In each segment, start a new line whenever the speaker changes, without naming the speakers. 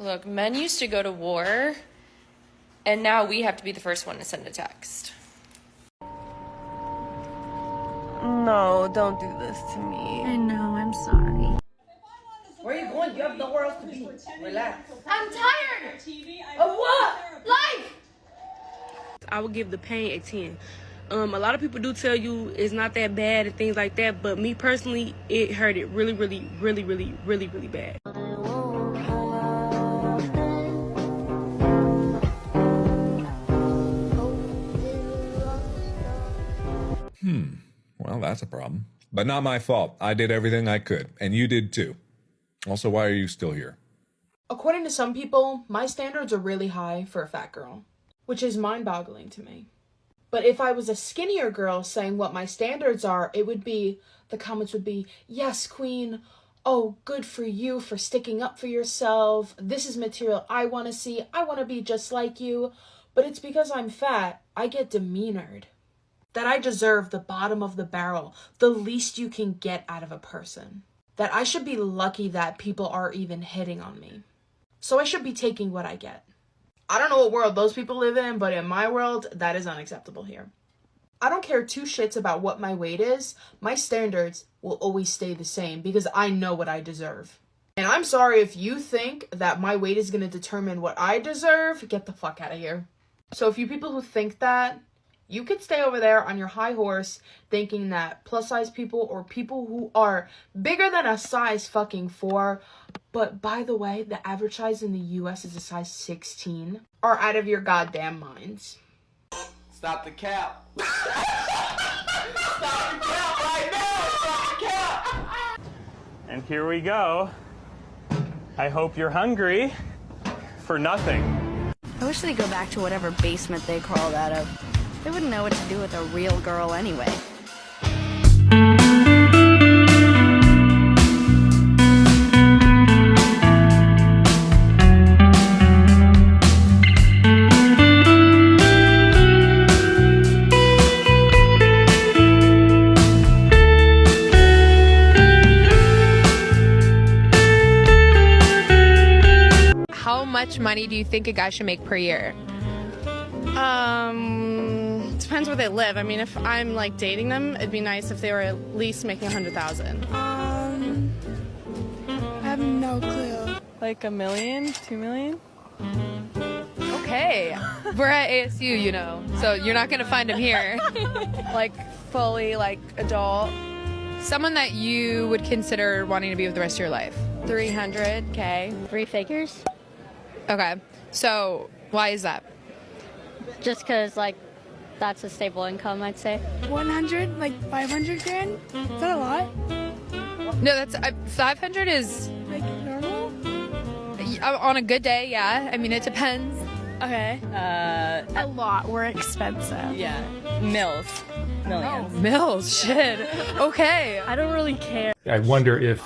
Look, men used to go to war, and now we have to be the first one to send a text.
No, don't do this to me.
I know, I'm sorry.
Where are you going? You have nowhere else to be. Relax.
I'm tired! Of what? Life!
I would give the pain a 10. A lot of people do tell you it's not that bad and things like that, but me personally, it hurt it really, really, really, really, really, really bad.
Well, that's a problem. But not my fault. I did everything I could, and you did too. Also, why are you still here?
According to some people, my standards are really high for a fat girl, which is mind-boggling to me. But if I was a skinnier girl saying what my standards are, the comments would be, yes, queen, oh, good for you for sticking up for yourself, this is material I want to see, I want to be just like you. But it's because I'm fat, I get demeanored. That I deserve the bottom of the barrel, the least you can get out of a person. That I should be lucky that people are even hitting on me. So I should be taking what I get. I don't know what world those people live in, but in my world, that is unacceptable here. I don't care two shits about what my weight is. My standards will always stay the same because I know what I deserve. And I'm sorry if you think that my weight is going to determine what I deserve, get the fuck out of here. So if you people who think that, you could stay over there on your high horse thinking that plus size people or people who are bigger than a size fucking 4, but by the way, the average size in the US is a size 16, are out of your goddamn minds.
Stop the cap. Stop the cap right now. Stop the cap.
And here we go. I hope you're hungry for nothing.
I wish they'd go back to whatever basement they crawled out of. They wouldn't know what to do with a real girl anyway.
How much money do you think a guy should make per year?
Depends where they live. I mean, if I'm like dating them, it'd be nice if they were at least making 100,000.
I have no clue.
Like $1 million, $2 million?
Okay. We're at ASU, you know, so you're not going to find him here.
Like fully like adult.
Someone that you would consider wanting to be with the rest of your life.
300K.
3 figures?
Okay. So why is that?
Just because, like, that's a stable income, I'd say.
100, like 500 grand? Is that a lot?
No, that's 500 is
Like normal?
on a good day. Yeah. I mean, it depends.
Okay. A lot. We're expensive.
Yeah. Millions.
Mills. Shit. Okay.
I don't really care.
I wonder if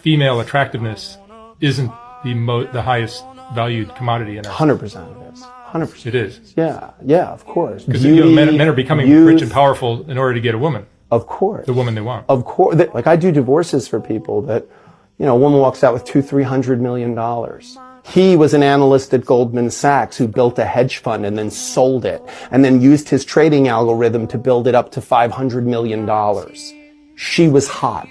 female attractiveness isn't the highest valued commodity in our
100% it is. 100%.
It is.
Yeah, of course.
Because men are becoming rich and powerful in order to get a woman.
Of course.
The woman they want.
Of course. Like I do divorces for people that, you know, a woman walks out with $200-300 million. He was an analyst at Goldman Sachs who built a hedge fund and then sold it and then used his trading algorithm to build it up to $500 million. She was hot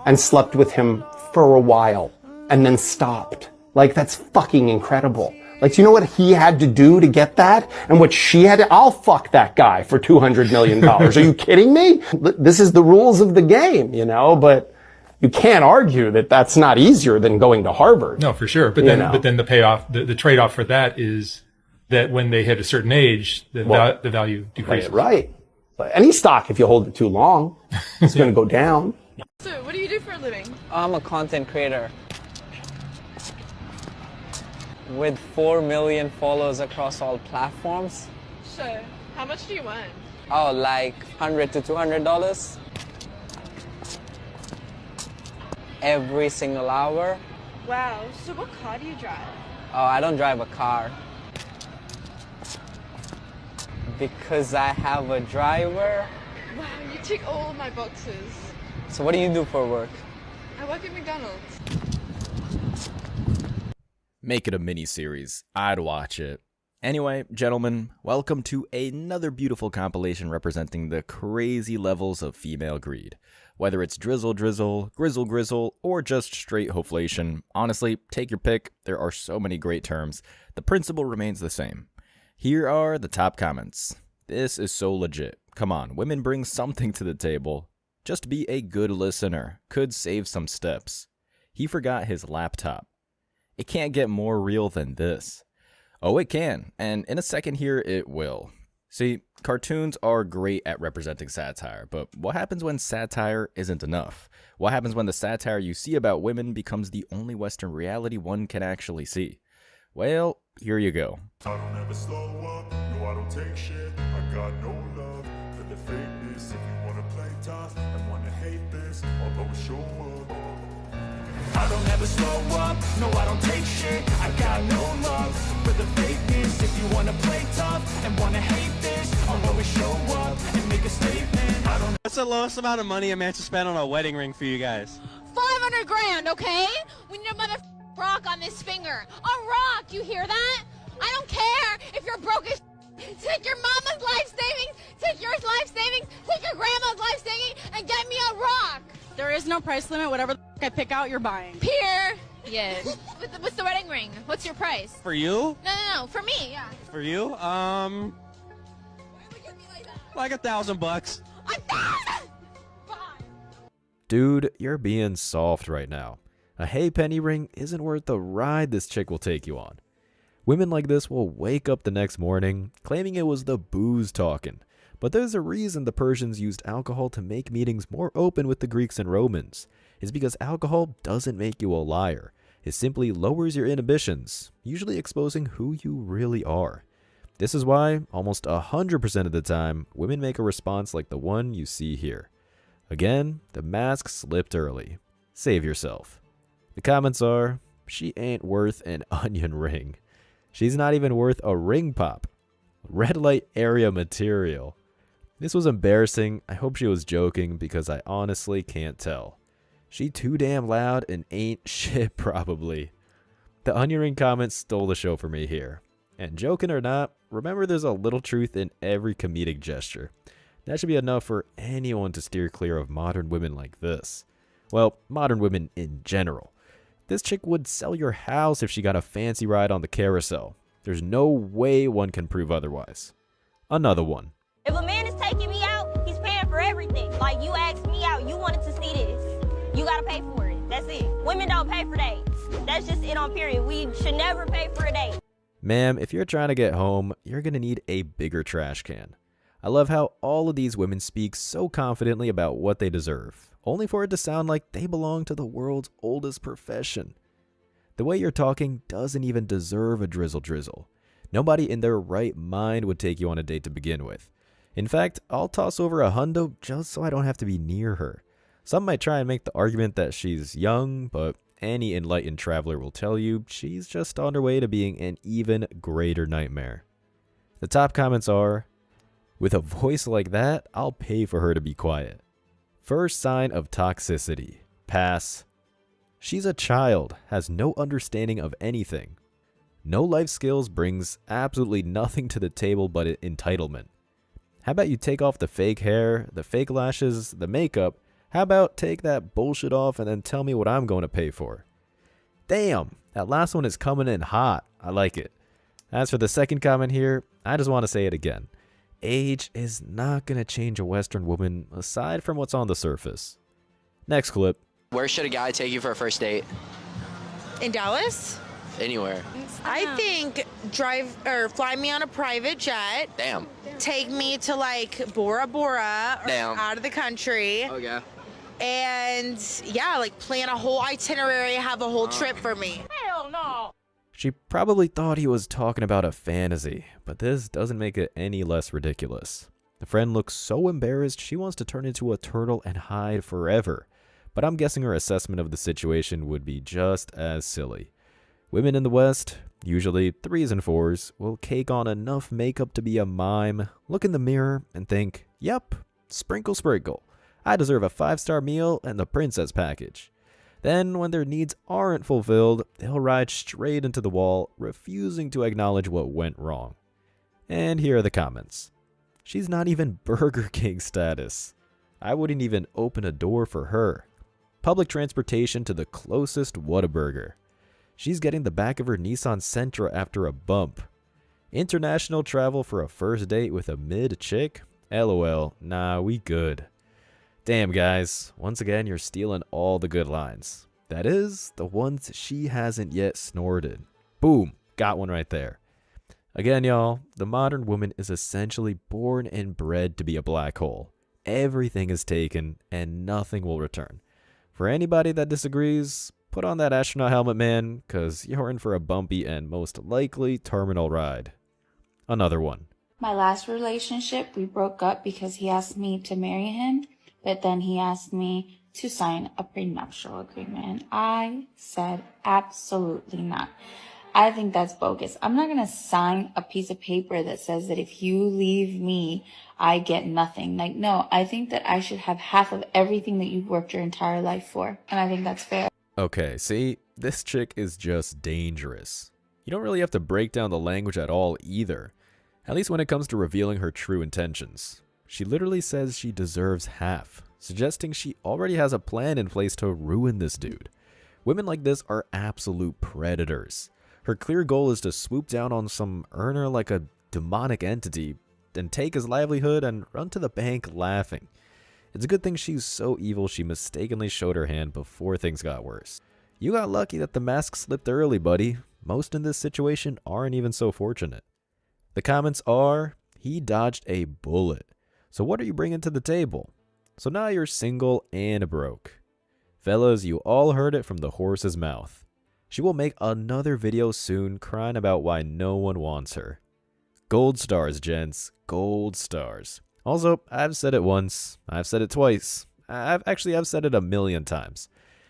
and slept with him for a while and then stopped. Like, that's fucking incredible. Like, do you know what he had to do to get that? And what she had to, I'll fuck that guy for $200 million. Are you kidding me? This is the rules of the game, you know, but you can't argue that that's not easier than going to Harvard.
No, for sure. But then the payoff, the trade-off for that is that when they hit a certain age, the value decreases.
Right. But any stock, if you hold it too long, it's going to go down.
So, what do you do for a living?
I'm a content creator with 4 million followers across all platforms.
Sure. How much do you want?
Oh, like $100 to $200 every single hour.
Wow. So, what car do you drive?
Oh, I don't drive a car. Because I have a driver.
Wow, you tick all of my boxes.
So what do you do for work?
I work at McDonald's.
Make it a mini-series. I'd watch it. Anyway, gentlemen, welcome to another beautiful compilation representing the crazy levels of female greed. Whether it's drizzle drizzle, grizzle grizzle, or just straight hoflation, honestly, take your pick. There are so many great terms. The principle remains the same. Here are the top comments. This is so legit. Come on, women bring something to the table. Just be a good listener. Could save some steps. He forgot his laptop. It can't get more real than this. Oh, it can, and in a second here, it will. See, cartoons are great at representing satire, but what happens when satire isn't enough? What happens when the satire you see about women becomes the only Western reality one can actually see? Well, here you go.
I don't ever slow up, no I don't take shit, I got no love for the fakeness. If you wanna play tough and wanna hate this, I'll always show up. I don't ever slow up, no I don't take shit, I got no love for the fakeness. If you wanna play tough and wanna hate this, I'll always show up and make a statement. I don't.
What's the lowest amount of money a man should spend on a wedding ring for you guys?
500 grand, okay? We need a mother rock on this finger. A rock, you hear that? I don't care if you're broke as take your mama's life savings, take your life savings, take your grandma's life savings, and get me a rock.
There is no price limit. Whatever I pick out, you're buying.
Yes. What's the wedding ring? What's your price?
For you?
No. For me, yeah.
For you? Like $1,000.
$1,000!
Dude, you're being soft right now. A hey penny ring isn't worth the ride this chick will take you on. Women like this will wake up the next morning claiming it was the booze talking. But there's a reason the Persians used alcohol to make meetings more open with the Greeks and Romans. It's because alcohol doesn't make you a liar. It simply lowers your inhibitions, usually exposing who you really are. This is why, almost 100% of the time, women make a response like the one you see here. Again, the mask slipped early. Save yourself. The comments are, she ain't worth an onion ring. She's not even worth a ring pop. Red light area material. This was embarrassing. I hope she was joking because I honestly can't tell. She too damn loud and ain't shit probably. The onion ring comments stole the show for me here. And joking or not, remember there's a little truth in every comedic gesture. That should be enough for anyone to steer clear of modern women like this. Well, modern women in general. This chick would sell your house if she got a fancy ride on the carousel. There's no way one can prove otherwise. Another one.
If a man is taking me out, he's paying for everything. Like, you asked me out, you wanted to see this. You gotta pay for it. That's it. Women don't pay for dates. That's just it on period. We should never pay for a date.
Ma'am, if you're trying to get home, you're gonna need a bigger trash can. I love how all of these women speak so confidently about what they deserve, only for it to sound like they belong to the world's oldest profession. The way you're talking doesn't even deserve a drizzle drizzle. Nobody in their right mind would take you on a date to begin with. In fact, I'll toss over a hundo just so I don't have to be near her. Some might try and make the argument that she's young, but any enlightened traveler will tell you she's just on her way to being an even greater nightmare. The top comments are, with a voice like that, I'll pay for her to be quiet. First sign of toxicity. Pass. She's a child, has no understanding of anything. No life skills, brings absolutely nothing to the table but entitlement. How about you take off the fake hair, the fake lashes, the makeup? How about take that bullshit off and then tell me what I'm going to pay for? Damn, that last one is coming in hot. I like it. As for the second comment here, I just want to say it again. Age is not going to change a Western woman aside from what's on the surface. Next clip.
Where should a guy take you for a first date?
In Dallas?
Anywhere.
I think fly me on a private jet.
Damn.
Take me to like Bora Bora or
Damn.
out of the country.
Okay.
And yeah, like plan a whole itinerary, have a whole trip for me.
Hell no.
She probably thought he was talking about a fantasy, but this doesn't make it any less ridiculous. The friend looks so embarrassed she wants to turn into a turtle and hide forever, but I'm guessing her assessment of the situation would be just as silly. Women in the West, usually 3s and 4s, will cake on enough makeup to be a mime, look in the mirror, and think, yep, sprinkle sprinkle. I deserve a 5-star meal and the princess package. Then, when their needs aren't fulfilled, they'll ride straight into the wall, refusing to acknowledge what went wrong. And here are the comments. She's not even Burger King status. I wouldn't even open a door for her. Public transportation to the closest Whataburger. She's getting the back of her Nissan Sentra after a bump. International travel for a first date with a mid-chick? LOL, nah, we good. Damn, guys, once again, you're stealing all the good lines. That is, the ones she hasn't yet snorted. Boom, got one right there. Again, y'all, the modern woman is essentially born and bred to be a black hole. Everything is taken, and nothing will return. For anybody that disagrees, put on that astronaut helmet, man, because you're in for a bumpy and most likely terminal ride. Another one.
My last relationship, we broke up because he asked me to marry him, but then he asked me to sign a prenuptial agreement. I said absolutely not. I think that's bogus. I'm not going to sign a piece of paper that says that if you leave me, I get nothing. Like, no, I think that I should have half of everything that you've worked your entire life for. And I think that's fair.
Okay, see, this chick is just dangerous. You don't really have to break down the language at all either. At least when it comes to revealing her true intentions. She literally says she deserves half, suggesting she already has a plan in place to ruin this dude. Women like this are absolute predators. Her clear goal is to swoop down on some earner like a demonic entity, then take his livelihood and run to the bank laughing. It's a good thing she's so evil she mistakenly showed her hand before things got worse. You got lucky that the mask slipped early, buddy. Most in this situation aren't even so fortunate. The comments are, he dodged a bullet. So what are you bringing to the table? So now you're single and broke. Fellas, you all heard it from the horse's mouth. She will make another video soon crying about why no one wants her. Gold stars, gents. Gold stars. Also, I've said it once. I've said it twice. I've said it 1,000,000 times.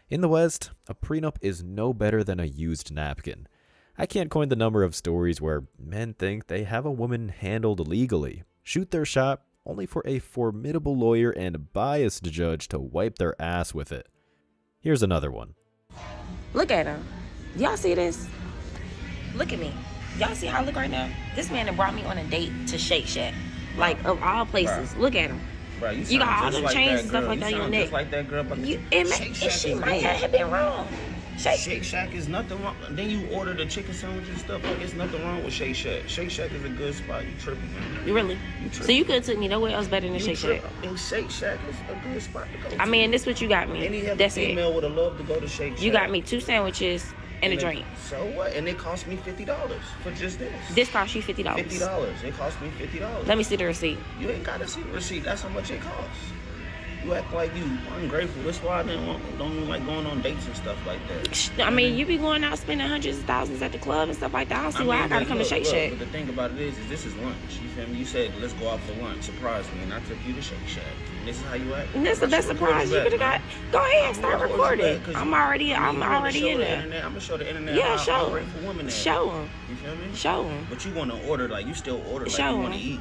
In the West, a prenup is no better than a used napkin. I can't coin the number of stories where men think they have a woman handled legally, shoot their shot, only for a formidable lawyer and biased judge to wipe their ass with it. Here's another one.
Look at him. Y'all see this? Look at me. Y'all see how I look right now? This man that brought me on a date to Shake Shack. Like, of all places. Bruh. Look at him.
Bro,
you got all the chains and stuff like that on your neck.
Just like that girl, but
She might have been wrong.
Shake Shack is nothing wrong. Then you order the chicken sandwich and stuff. Like, it's nothing wrong with Shake Shack. Shake Shack is a good spot. You tripping, man.
Really? So you could have took me nowhere else better than Shake Shack.
And Shake Shack is a good spot to go to.
I mean, this what you got me.
Any other
That's
female
it.
would have loved to go to Shake Shack.
You got me 2 sandwiches and a drink.
So what? And it cost me $50 for just this.
This cost you $50.
$50. It cost me $50.
Let me see the receipt.
You ain't got to see the receipt. That's how much it costs. You act like you ungrateful. That's why I don't like going on dates and stuff like that.
I mean, you be going out spending hundreds of thousands at the club and stuff like that. I don't see why I gotta come to Shake Shack.
But the thing about it is this is lunch. You feel me? You said, let's go out for lunch. Surprise me. And I took you to Shake Shack. And this is how you act.
And that's the best surprise you could have got. Go ahead, start recording. I'm already in there.
I'm going to show the internet
how
ungrateful women are.
Show them.
You feel me?
Show them.
But you want to order, like, you still order like
Show
you want to
'em.
eat.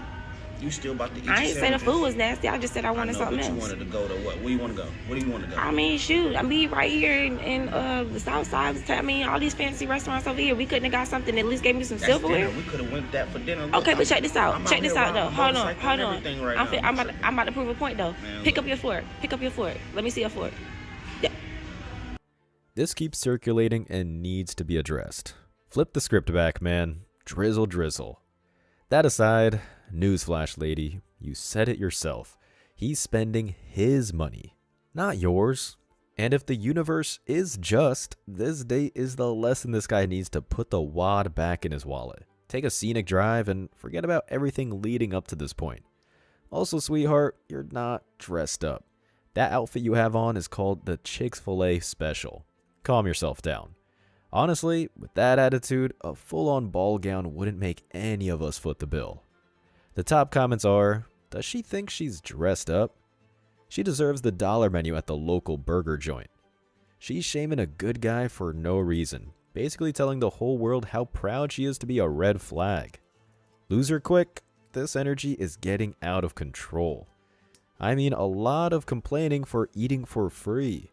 You still about to eat.
I ain't say the food was nasty. I just said I wanted something else.
You wanted to go to what? Where you want to go? Where do you want to go?
I mean, shoot. I mean, right here in the South Side. I mean, all these fancy restaurants over here. We couldn't have got something that at least gave me some
That's
silverware.
dinner. We could have went that for dinner. Look,
Okay, but check this out. Check this out, though. Hold on.
Right
I'm about to prove a point, though.
Man,
Pick up your fork. Pick up your fork. Let me see your fork. Yeah.
This keeps circulating and needs to be addressed. Flip the script back, man. Drizzle, drizzle. That aside, newsflash, lady, you said it yourself. He's spending his money, not yours. And if the universe is just, this date is the lesson this guy needs to put the wad back in his wallet. Take a scenic drive and forget about everything leading up to this point. Also, sweetheart, you're not dressed up. That outfit you have on is called the Chick-fil-A Special. Calm yourself down. Honestly, with that attitude, a full-on ball gown wouldn't make any of us foot the bill. The top comments are, does she think she's dressed up? She deserves the dollar menu at the local burger joint. She's shaming a good guy for no reason, basically telling the whole world how proud she is to be a red flag. Lose her quick, this energy is getting out of control. I mean, a lot of complaining for eating for free.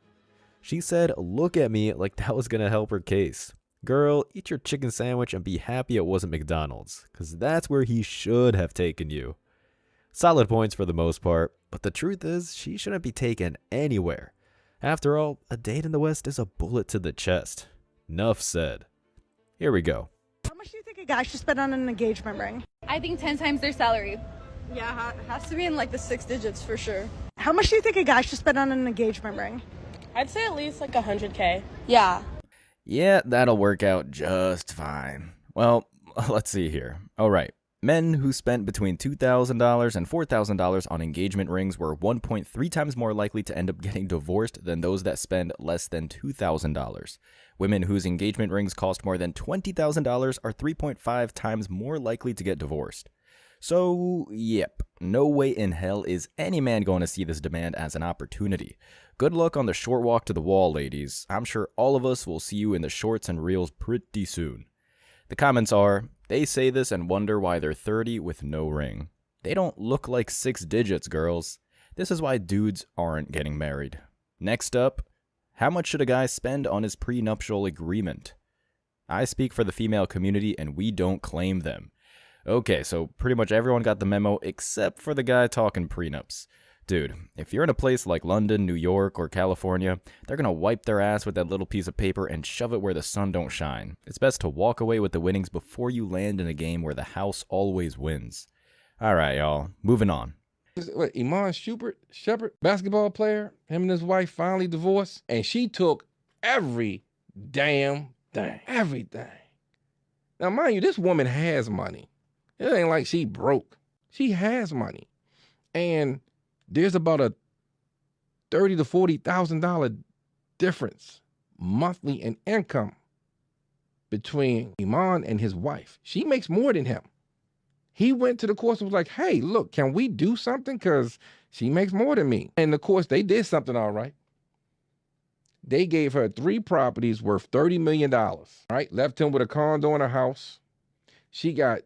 She said, look at me, like that was gonna help her case. Girl, eat your chicken sandwich and be happy it wasn't McDonald's, because that's where he should have taken you. Solid points for the most part, but the truth is, she shouldn't be taken anywhere. After all, a date in the West is a bullet to the chest. Nuff said. Here we go.
How much do you think a guy should spend on an engagement ring?
I think 10 times their salary.
Yeah, it has to be in like the 6 digits for sure.
How much do you think a guy should spend on an engagement ring?
I'd say at least like 100K.
Yeah.
Yeah, that'll work out just fine. Well, let's see here. Alright, men who spent between $2,000 and $4,000 on engagement rings were 1.3 times more likely to end up getting divorced than those that spend less than $2,000. Women whose engagement rings cost more than $20,000 are 3.5 times more likely to get divorced. So, yep, no way in hell is any man going to see this demand as an opportunity. Good luck on the short walk to the wall, ladies. I'm sure all of us will see you in the shorts and reels pretty soon. The comments are, they say this and wonder why they're 30 with no ring. They don't look like 6 digits, girls. This is why dudes aren't getting married. Next up, how much should a guy spend on his prenuptial agreement? I speak for the female community and we don't claim them. Okay, so pretty much everyone got the memo except for the guy talking prenups. Dude, if you're in a place like London, New York, or California, they're gonna wipe their ass with that little piece of paper and shove it where the sun don't shine. It's best to walk away with the winnings before you land in a game where the house always wins. Alright, y'all, moving on.
What, Iman Shepherd, basketball player, him and his wife finally divorced, and she took every damn thing. Everything. Now, mind you, this woman has money. It ain't like she broke. She has money. And there's about a $30,000 to $40,000 difference monthly in income between Iman and his wife. She makes more than him. He went to the courts and was like, hey, look, can we do something? Because she makes more than me. And of course, they did something all right. They gave her 3 properties worth $30 million, right? Left him with a condo and a house. She got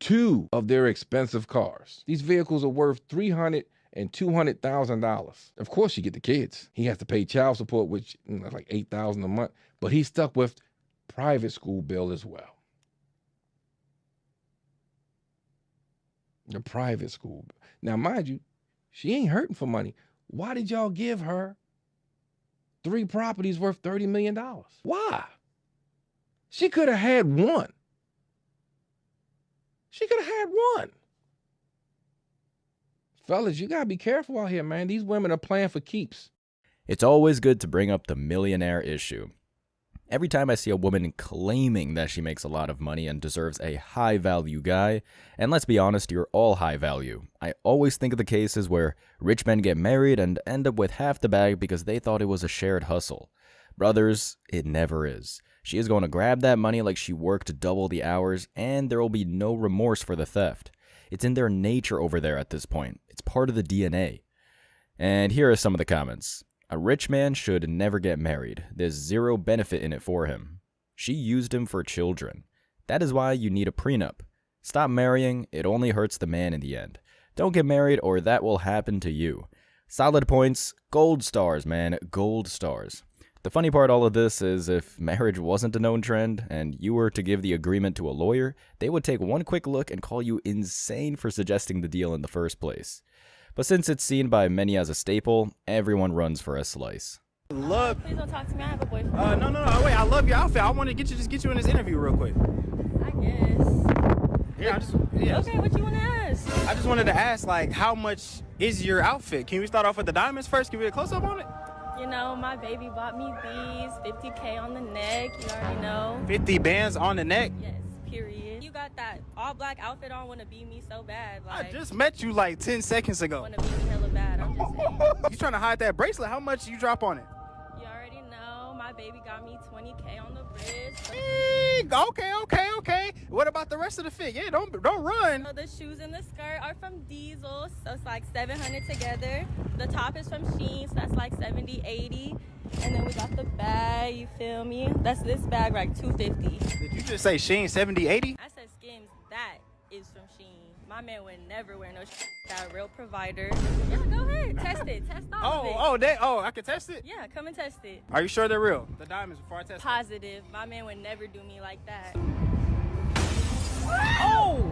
2 of their expensive cars. These vehicles are worth $300,000 and $200,000. Of course, you get the kids. He has to pay child support, which is like $8,000 a month. But he's stuck with private school bill as well. The private school. Now, mind you, she ain't hurting for money. Why did y'all give her 3 properties worth $30 million? Why? She could have had 1. She could have had 1. Fellas, you gotta be careful out here, man. These women are playing for keeps.
It's always good to bring up the millionaire issue. Every time I see a woman claiming that she makes a lot of money and deserves a high-value guy, and let's be honest, you're all high value, I always think of the cases where rich men get married and end up with half the bag because they thought it was a shared hustle. Brothers, it never is. She is going to grab that money like she worked double the hours, and there will be no remorse for the theft. It's in their nature over there at this point. It's part of the DNA. And here are some of the comments. A rich man should never get married. There's zero benefit in it for him. She used him for children. That is why you need a prenup. Stop marrying, it only hurts the man in the end. Don't get married or that will happen to you. Solid points, gold stars, man, gold stars. The funny part all of this is if marriage wasn't a known trend and you were to give the agreement to a lawyer, they would take one quick look and call you insane for suggesting the deal in the first place. But since it's seen by many as a staple, everyone runs for a slice.
Love.
Please don't talk to me. I have a boyfriend.
No. Wait, I love your outfit. I want to just get you in this interview real quick.
I guess.
Yeah,
Okay, what you want to ask?
I just wanted to ask, like, how much is your outfit? Can we start off with the diamonds first? Can we get a close-up on it?
You know, my baby bought me these, 50K on the neck. You already know.
50 bands on the neck?
Yes, period. You got that all-black outfit on. Want to be me so bad. Like,
I just met you like 10 seconds ago.
Want to be me hella bad. I'm just saying.
You trying to hide that bracelet? How much you drop on it?
You already know. My baby got me 20K on the wrist.
Okay. What about the rest of the fit? Yeah, don't run.
So the shoes and the skirt are from Diesel, so it's like $700 together. The top is from Shein, so that's like $70, $80. And then we got the bag, you feel me? That's this bag, like $250.
Did you just say Shein $70, $80?
I said Skims, that is from Shein. My man would never wear no got a real provider. Yeah, go ahead. Test it. Test all of it.
I can test it?
Yeah, come and test it.
Are you sure they're real? The diamonds before I test it?
Positive. My man would never do me like that.
Oh!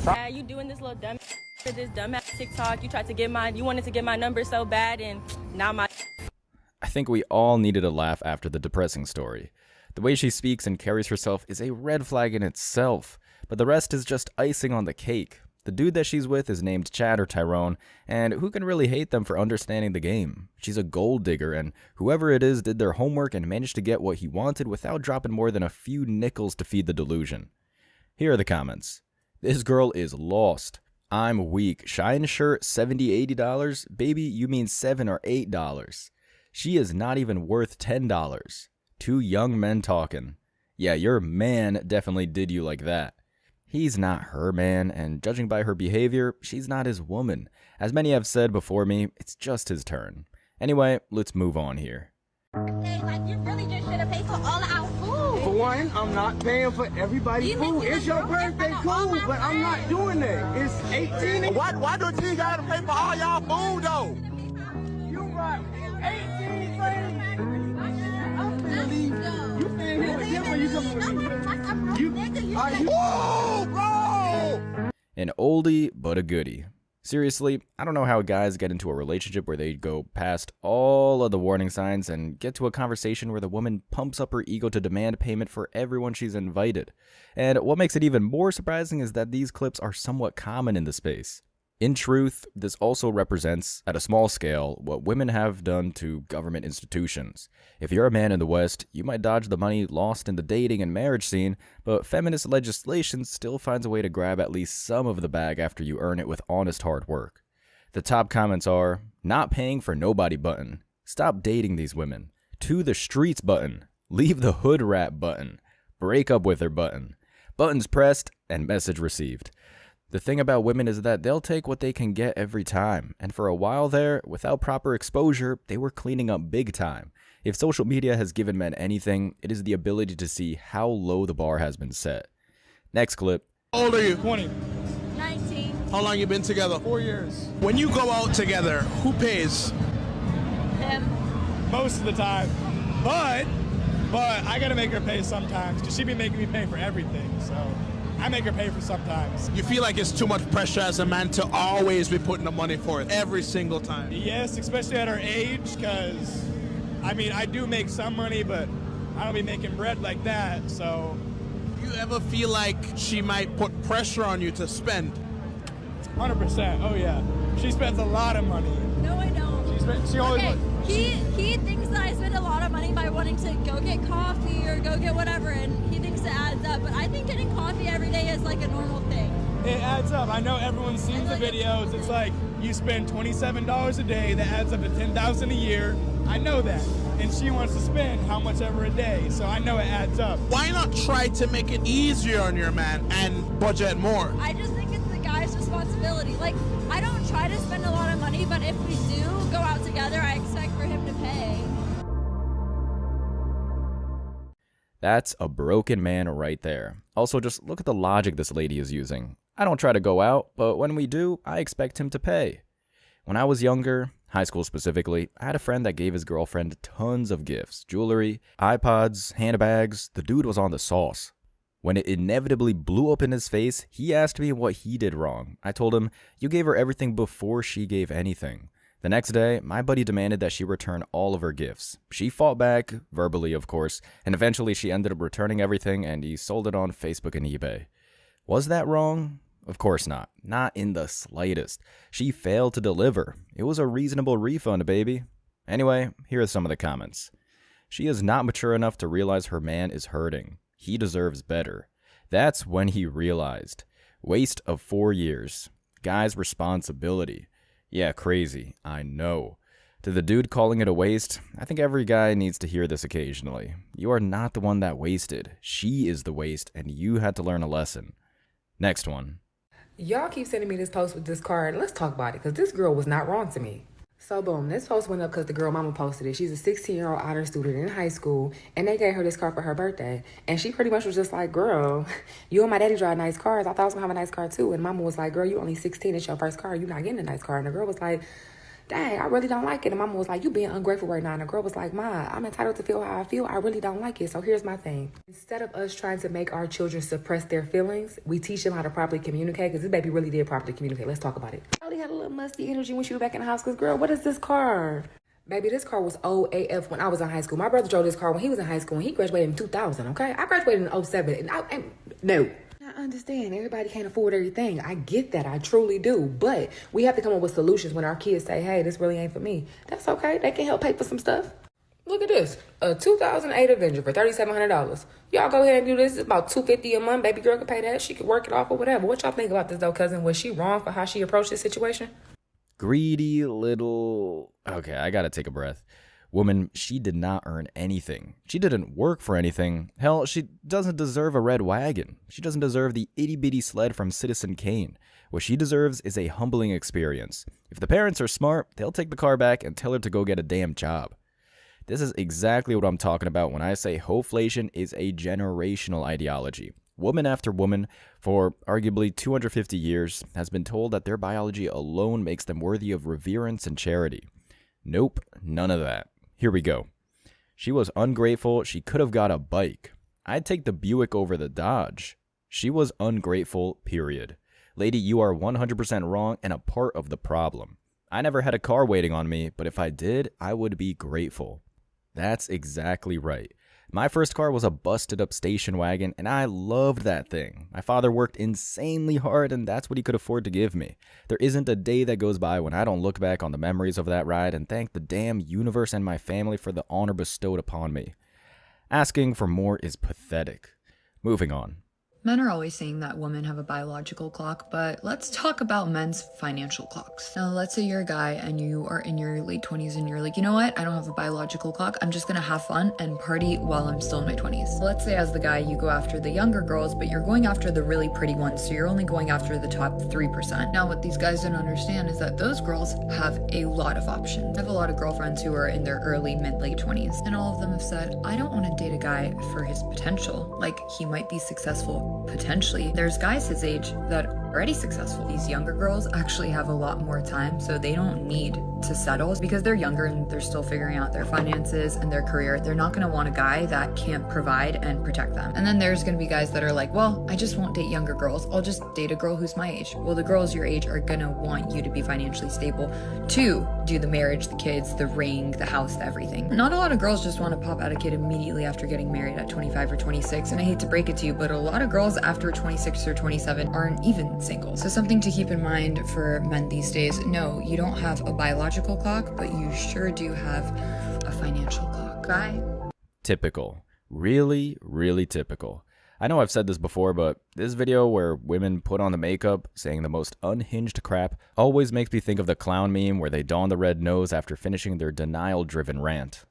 Yeah, you doing this little dumb for this dumbass TikTok. You wanted to get my number so bad, and now my.
I think we all needed a laugh after the depressing story. The way she speaks and carries herself is a red flag in itself, but the rest is just icing on the cake. The dude that she's with is named Chad or Tyrone, and who can really hate them for understanding the game? She's a gold digger, and whoever it is did their homework and managed to get what he wanted without dropping more than a few nickels to feed the delusion. Here are the comments. This girl is lost. I'm weak. Shine shirt $70, $80? Baby, you mean $7 or $8. She is not even worth $10. Two young men talking. Yeah, your man definitely did you like that. He's not her man, and judging by her behavior, she's not his woman. As many have said before me, it's just his turn. Anyway, let's move on here.
Like, you really just should have paid for all our food.
For one, I'm not paying for everybody's food. It's your birthday, cool, but I'm not doing that. It's 18.
Why do you gotta pay for all y'all food, though?
You got 18 friends. You staying here with him or you coming with me?
Whoa, bro!
An oldie, but a goodie. Seriously, I don't know how guys get into a relationship where they go past all of the warning signs and get to a conversation where the woman pumps up her ego to demand payment for everyone she's invited. And what makes it even more surprising is that these clips are somewhat common in the space. In truth, this also represents, at a small scale, what women have done to government institutions. If you're a man in the West, you might dodge the money lost in the dating and marriage scene, but feminist legislation still finds a way to grab at least some of the bag after you earn it with honest hard work. The top comments are, not paying for nobody button, stop dating these women, to the streets button, leave the hood rat button, break up with her button, buttons pressed, and message received. The thing about women is that they'll take what they can get every time, and for a while there, without proper exposure, they were cleaning up big time. If social media has given men anything, it is the ability to see how low the bar has been set. Next clip.
How old are you? 20.
19.
How long you been together?
4 years.
When you go out together, who pays?
Him.
Most of the time. But I gotta make her pay sometimes, because she be making me pay for everything, so I make her pay for sometimes.
You feel like it's too much pressure as a man to always be putting the money for it every single time?
Yes, especially at her age, because, I mean, I do make some money, but I don't be making bread like that, so.
Do you ever feel like she might put pressure on you to spend?
100%, oh yeah. She spends a lot of money.
No, I don't.
She always.
Okay, he thinks that I spend a lot of money by wanting to go get coffee or go get whatever, and he thinks it adds up. But I think getting coffee every day is like a normal thing.
It adds up. I know everyone's seen the videos. It's like you spend $27 a day. That adds up to $10,000 a year. I know that. And she wants to spend how much ever a day. So I know it adds up.
Why not try to make it easier on your man and budget more?
I just think it's the guy's responsibility. Like, I don't try to spend a lot of money, but if we do go out together, I expect for him to pay.
That's a broken man right there. Also, just look at the logic this lady is using. I don't try to go out, but when we do, I expect him to pay. When I was younger, high school specifically, I had a friend that gave his girlfriend tons of gifts. Jewelry, iPods, handbags. The dude was on the sauce. When it inevitably blew up in his face, he asked me what he did wrong. I told him, you gave her everything before she gave anything. The next day, my buddy demanded that she return all of her gifts. She fought back, verbally of course, and eventually she ended up returning everything and he sold it on Facebook and eBay. Was that wrong? Of course not. Not in the slightest. She failed to deliver. It was a reasonable refund, baby. Anyway, here are some of the comments. She is not mature enough to realize her man is hurting. He deserves better. That's when he realized. Waste of 4 years. Guy's responsibility. Yeah, crazy. I know. To the dude calling it a waste, I think every guy needs to hear this occasionally. You are not the one that wasted. She is the waste, and you had to learn a lesson. Next one.
Y'all keep sending me this post with this card. Let's talk about it, because this girl was not wrong to me.
So boom, this post went up because the girl mama posted it. She's a 16-year-old honor student in high school, and they gave her this car for her birthday. And she pretty much was just like, girl, you and my daddy drive nice cars. I thought I was gonna have a nice car too. And mama was like, girl, you only 16, it's your first car. You're not getting a nice car. And the girl was like, dang, I really don't like it. And mama was like, you being ungrateful right now. And the girl was like, ma, I'm entitled to feel how I feel. I really don't like it. So here's my thing. Instead of us trying to make our children suppress their feelings, we teach them how to properly communicate, because this baby really did properly communicate. Let's talk about it. Probably had a little musty energy when she was back in the house, because girl, what is this car? Baby, this car was old AF when I was in high school. My brother drove this car when he was in high school, and he graduated in 2000, okay? I graduated in 07, and no. I understand everybody can't afford everything. I get that. I truly do. But we have to come up with solutions when our kids say, hey, this really ain't for me. That's okay. They can help pay for some stuff. Look at this. A 2008 Avenger for $3,700. Y'all go ahead and do this. It's about $250 a month. Baby girl can pay that. She can work it off or whatever. What y'all think about this, though, cousin? Was she wrong for how she approached this situation?
Greedy little... Okay, I gotta take a breath. Woman, she did not earn anything. She didn't work for anything. Hell, she doesn't deserve a red wagon. She doesn't deserve the itty-bitty sled from Citizen Kane. What she deserves is a humbling experience. If the parents are smart, they'll take the car back and tell her to go get a damn job. This is exactly what I'm talking about when I say hoflation is a generational ideology. Woman after woman, for arguably 250 years, has been told that their biology alone makes them worthy of reverence and charity. Nope, none of that. Here we go. She was ungrateful. She could have got a bike. I'd take the Buick over the Dodge. She was ungrateful, period. Lady, you are 100% wrong and a part of the problem. I never had a car waiting on me, but if I did, I would be grateful. That's exactly right. My first car was a busted up station wagon, and I loved that thing. My father worked insanely hard, and that's what he could afford to give me. There isn't a day that goes by when I don't look back on the memories of that ride and thank the damn universe and my family for the honor bestowed upon me. Asking for more is pathetic. Moving on.
Men are always saying that women have a biological clock, but let's talk about men's financial clocks. Now, let's say you're a guy and you are in your late 20s and you're like, you know what? I don't have a biological clock. I'm just gonna have fun and party while I'm still in my 20s. Let's say as the guy, you go after the younger girls, but you're going after the really pretty ones, so you're only going after the top 3%. Now, what these guys don't understand is that those girls have a lot of options. I have a lot of girlfriends who are in their early, mid-late 20s, and all of them have said, I don't want to date a guy for his potential. Like, he might be successful potentially. There's guys his age that are already successful. These younger girls actually have a lot more time, so they don't need to settle because they're younger and they're still figuring out their finances and their career. They're not going to want a guy that can't provide and protect them. And then there's going to be guys that are like, well, I just won't date younger girls. I'll just date a girl who's my age. Well, the girls your age are going to want you to be financially stable to do the marriage, the kids, the ring, the house, the everything. Not a lot of girls just want to pop out a kid immediately after getting married at 25 or 26. And I hate to break it to you, but a lot of girls after 26 or 27 aren't even single. So something to keep in mind for men these days. No, you don't have a biological clock, but you sure do have a financial clock. Bye.
Typical. Really, really typical. I know I've said this before, but this video where women put on the makeup, saying the most unhinged crap, always makes me think of the clown meme where they don the red nose after finishing their denial-driven rant.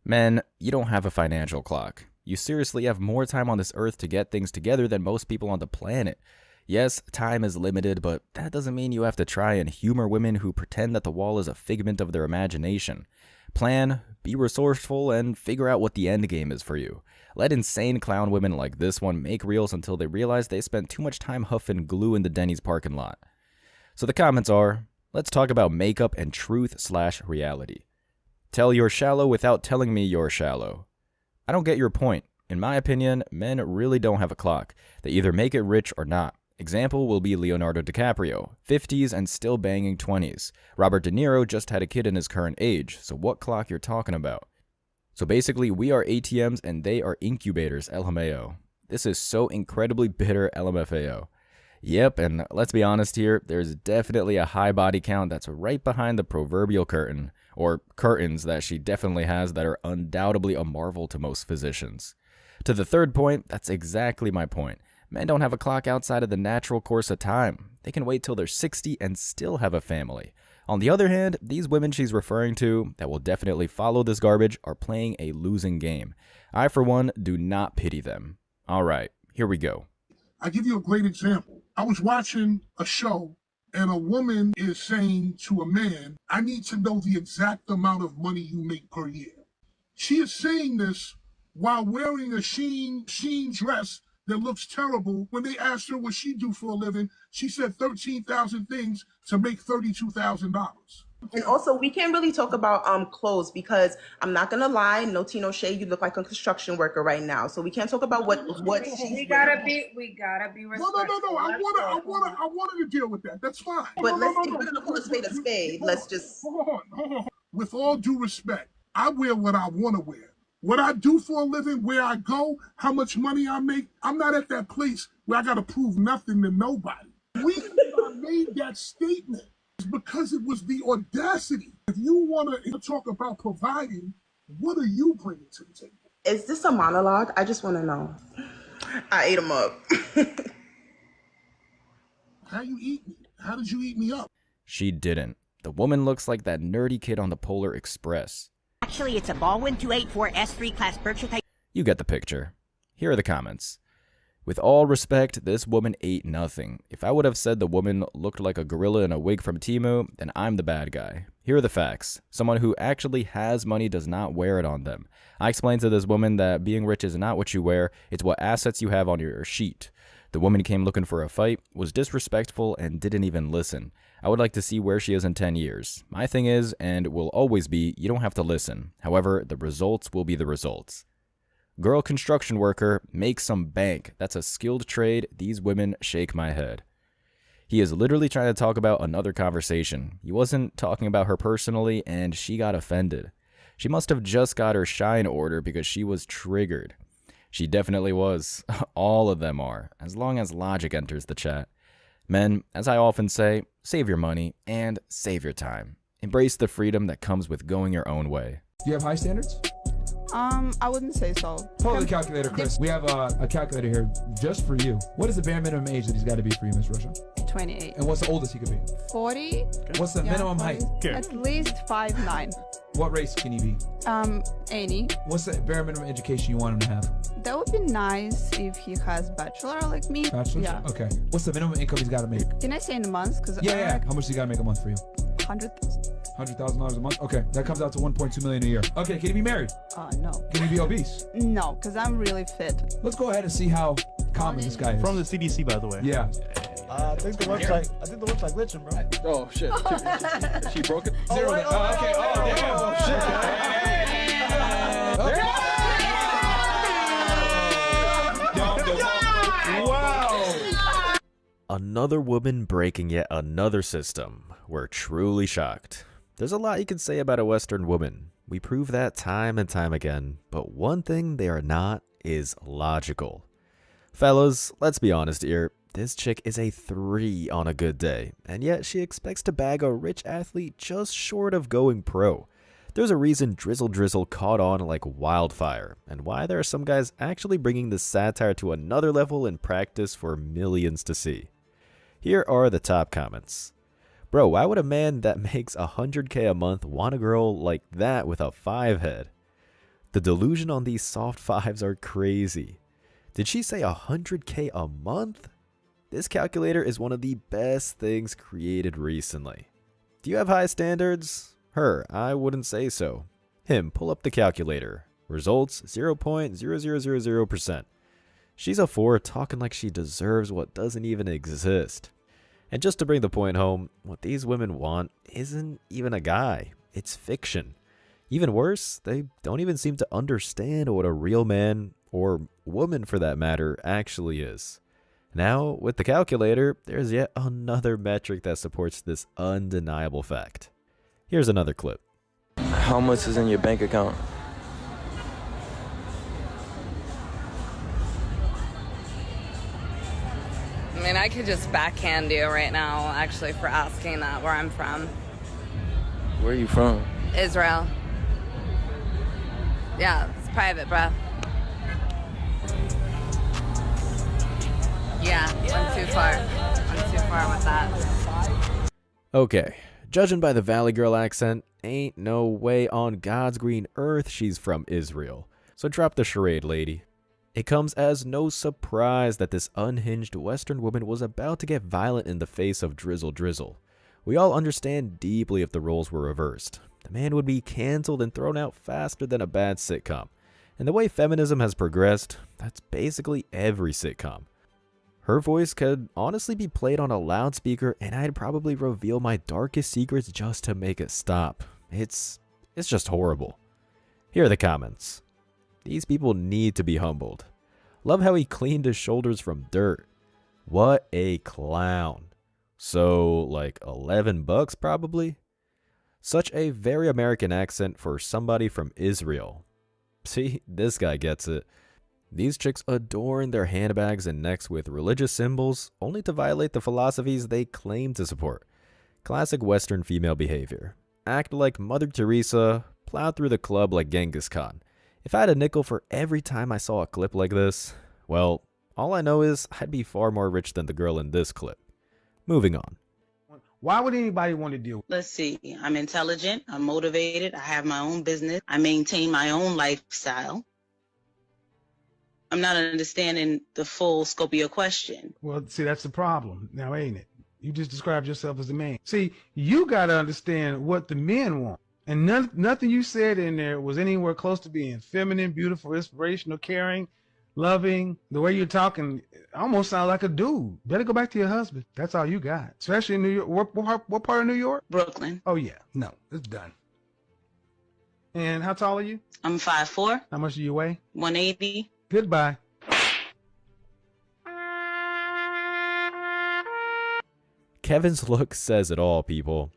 Men, you don't have a financial clock. You seriously have more time on this earth to get things together than most people on the planet. Yes, time is limited, but that doesn't mean you have to try and humor women who pretend that the wall is a figment of their imagination. Plan, be resourceful, and figure out what the end game is for you. Let insane clown women like this one make reels until they realize they spent too much time huffing glue in the Denny's parking lot. So the comments are, let's talk about makeup and truth/reality. Tell you're shallow without telling me you're shallow. I don't get your point. In my opinion, men really don't have a clock. They either make it rich or not. Example will be Leonardo DiCaprio, 50s and still banging 20s. Robert De Niro just had a kid in his current age, so what clock you're talking about? So basically, we are ATMs and they are incubators, LMAO. This is so incredibly bitter, LMFAO. Yep, and let's be honest here, there's definitely a high body count that's right behind the proverbial curtain, or curtains that she definitely has that are undoubtedly a marvel to most physicians. To the third point, that's exactly my point. Men don't have a clock outside of the natural course of time. They can wait till they're 60 and still have a family. On the other hand, these women she's referring to that will definitely follow this garbage are playing a losing game. I, for one, do not pity them. All right, here we go.
I'll give you a great example. I was watching a show
and a woman is saying to a man, I need to know the exact amount of money you make per year. She is saying this while wearing a sheen dress that looks terrible. When they asked her what she do for a living, she said 13,000 things to make $32,000.
And also, we can't really talk about clothes because I'm not gonna lie, no tea, no shade. You look like a construction worker right now, so we can't talk about what she's
we gotta be respectful.
No. I wanted to deal with that. That's fine.
But if we're gonna call a spade, let's just
hold on. With all due respect, I wear what I want to wear. What I do for a living, where I go, how much money I make, I'm not at that place where I got to prove nothing to nobody. The reason I made that statement is because it was the audacity. If you want to talk about providing, what are you bringing to the table?
Is this a monologue? I just want to know. I ate them up.
How you eat me? How did you eat me up?
She didn't. The woman looks like that nerdy kid on the Polar Express.
Actually, it's a Baldwin 284 S3 class Berkshire type.
You get the picture. Here are the comments. With all respect, this woman ate nothing. If I would have said the woman looked like a gorilla in a wig from Temu, then I'm the bad guy. Here are the facts. Someone who actually has money does not wear it on them. I explained to this woman that being rich is not what you wear, it's what assets you have on your sheet. The woman came looking for a fight, was disrespectful, and didn't even listen. I would like to see where she is in 10 years. My thing is, and will always be, you don't have to listen. However, the results will be the results. Girl construction worker, make some bank. That's a skilled trade. These women shake my head. He is literally trying to talk about another conversation. He wasn't talking about her personally, and she got offended. She must have just got her shine order because she was triggered. She definitely was. All of them are, as long as logic enters the chat. Men, as I often say, save your money and save your time. Embrace the freedom that comes with going your own way.
Do you have high standards?
I wouldn't say so.
Pull the calculator, Chris. We have a calculator here just for you. What is the bare minimum age that he's got to be for you, Miss Russia?
28.
And what's the oldest he could be?
40.
What's the minimum height?
At least 5'9".
What race can he be?
Any.
What's the bare minimum education you want him to have?
That would be nice if he has bachelor like me.
Bachelor?
Yeah.
Okay. What's the minimum income he's got to make?
Can I say in a month? Cause
Yeah. How much does he got to make a month for you?
100,000.
$100,000 a month? Okay. That comes out to $1.2 million a year. Okay. Can he be married?
No.
Can he be obese?
No, because I'm really fit.
Let's go ahead and see how common this guy is.
From the CDC, by the way.
Yeah.
I think the website glitching, bro.
Oh shit! She broke it.
Oh, wait,
Okay. Oh damn! Oh shit!
Wow!
Another woman breaking yet another system. We're truly shocked. There's a lot you can say about a Western woman. We prove that time and time again. But one thing they are not is logical. Fellas, let's be honest here. This chick is a 3 on a good day, and yet she expects to bag a rich athlete just short of going pro. There's a reason Drizzle caught on like wildfire, and why there are some guys actually bringing this satire to another level in practice for millions to see. Here are the top comments. Bro, why would a man that makes $100K a month want a girl like that with a 5 head? The delusion on these soft 5s are crazy. Did she say $100K a month? This calculator is one of the best things created recently. Do you have high standards? Her, I wouldn't say so. Him, pull up the calculator. Results 0.0000%. She's a 4 talking like she deserves what doesn't even exist. And just to bring the point home, what these women want isn't even a guy. It's fiction. Even worse, they don't even seem to understand what a real man, or woman for that matter, actually is. Now, with the calculator, there's yet another metric that supports this undeniable fact. Here's another clip.
How much is in your bank account?
I mean, I could just backhand you right now, actually, for asking that, where I'm from.
Where are you from?
Israel. Yeah, it's private, bro. Yeah, I'm too far. I'm too far with that.
Okay, judging by the Valley Girl accent, ain't no way on God's green earth she's from Israel. So drop the charade, lady. It comes as no surprise that this unhinged Western woman was about to get violent in the face of drizzle drizzle. We all understand deeply if the roles were reversed. The man would be canceled and thrown out faster than a bad sitcom. And the way feminism has progressed, that's basically every sitcom. Her voice could honestly be played on a loudspeaker and I'd probably reveal my darkest secrets just to make it stop. It's just horrible. Here are the comments. These people need to be humbled. Love how he cleaned his shoulders from dirt. What a clown. So, like $11 probably? Such a very American accent for somebody from Israel. See, this guy gets it. These chicks adorn their handbags and necks with religious symbols, only to violate the philosophies they claim to support. Classic Western female behavior. Act like Mother Teresa, plow through the club like Genghis Khan. If I had a nickel for every time I saw a clip like this, well, all I know is I'd be far more rich than the girl in this clip. Moving on.
Why would anybody want to deal with?
Let's see. I'm intelligent. I'm motivated. I have my own business. I maintain my own lifestyle. I'm not understanding the full scope of your question.
Well, see, that's the problem now, ain't it? You just described yourself as a man. See, you got to understand what the men want. And nothing you said in there was anywhere close to being feminine, beautiful, inspirational, caring, loving. The way you're talking almost sounds like a dude. Better go back to your husband. That's all you got. Especially in New York. What part of New York?
Brooklyn.
Oh, yeah. No, it's done. And how tall are you?
I'm 5'4".
How much do you weigh?
180.
Goodbye.
Kevin's look says it all, people.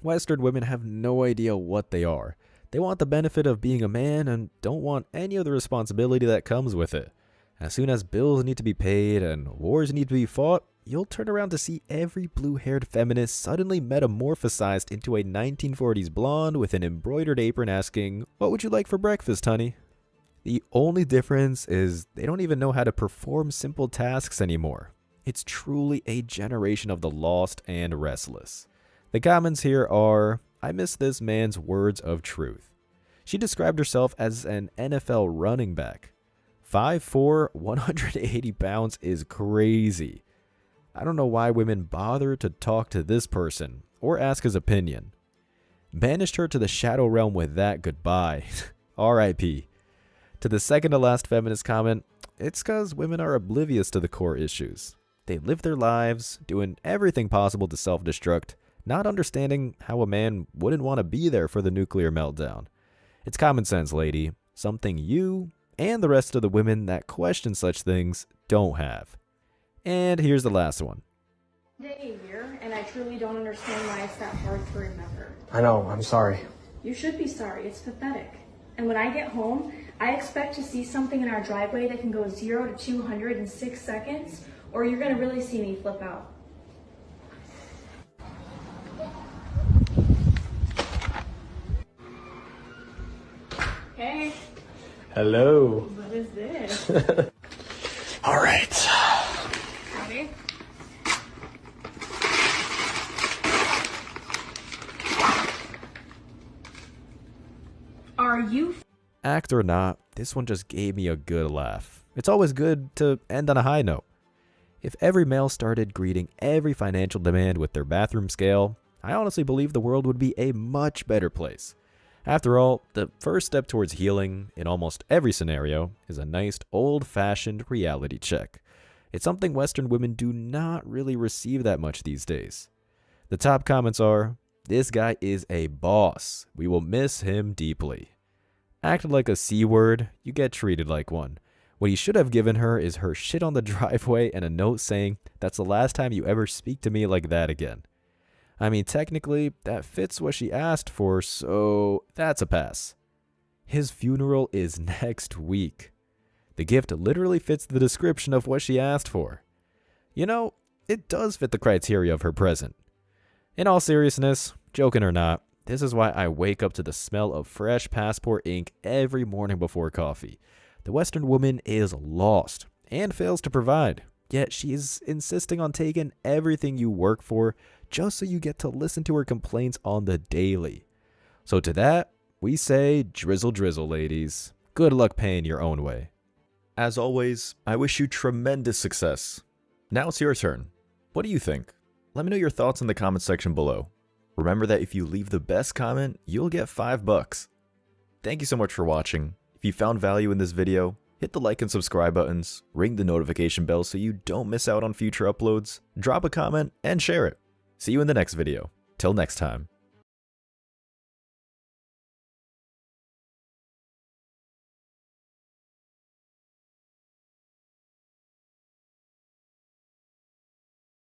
Western women have no idea what they are. They want the benefit of being a man and don't want any of the responsibility that comes with it. As soon as bills need to be paid and wars need to be fought, you'll turn around to see every blue-haired feminist suddenly metamorphosized into a 1940s blonde with an embroidered apron asking, "What would you like for breakfast, honey?" The only difference is they don't even know how to perform simple tasks anymore. It's truly a generation of the lost and restless. The comments here are, I miss this man's words of truth. She described herself as an NFL running back. 5'4", 180 pounds is crazy. I don't know why women bother to talk to this person or ask his opinion. Banished her to the shadow realm with that goodbye. R.I.P. To the second to last feminist comment, it's cause women are oblivious to the core issues. They live their lives, doing everything possible to self-destruct, not understanding how a man wouldn't want to be there for the nuclear meltdown. It's common sense, lady. Something you and the rest of the women that question such things don't have. And here's the last one.
Behavior, and I truly don't understand why it's that hard to remember.
I know, I'm sorry.
You should be sorry, it's pathetic. And when I get home, I expect to see something in our driveway that can go 0 to 200 in 6 seconds, or you're gonna really see me flip out. Hey.
Hello.
What is this?
All right.
Ready? Are you?
Act or not, this one just gave me a good laugh. It's always good to end on a high note. If every male started greeting every financial demand with their bathroom scale, I honestly believe the world would be a much better place. After all, the first step towards healing in almost every scenario is a nice old-fashioned reality check. It's something Western women do not really receive that much these days. The top comments are, this guy is a boss. We will miss him deeply. Act like a C word, you get treated like one. What he should have given her is her shit on the driveway and a note saying, that's the last time you ever speak to me like that again. I mean, technically, that fits what she asked for, so that's a pass. His funeral is next week. The gift literally fits the description of what she asked for. You know, it does fit the criteria of her present. In all seriousness, joking or not, this is why I wake up to the smell of fresh passport ink every morning before coffee. The Western woman is lost and fails to provide, yet she's insisting on taking everything you work for just so you get to listen to her complaints on the daily. So to that, we say drizzle drizzle, ladies. Good luck paying your own way. As always, I wish you tremendous success. Now it's your turn. What do you think? Let me know your thoughts in the comment section below. Remember that if you leave the best comment, you'll get $5. Thank you so much for watching. If you found value in this video, hit the like and subscribe buttons, ring the notification bell so you don't miss out on future uploads, drop a comment, and share it. See you in the next video. Till next time.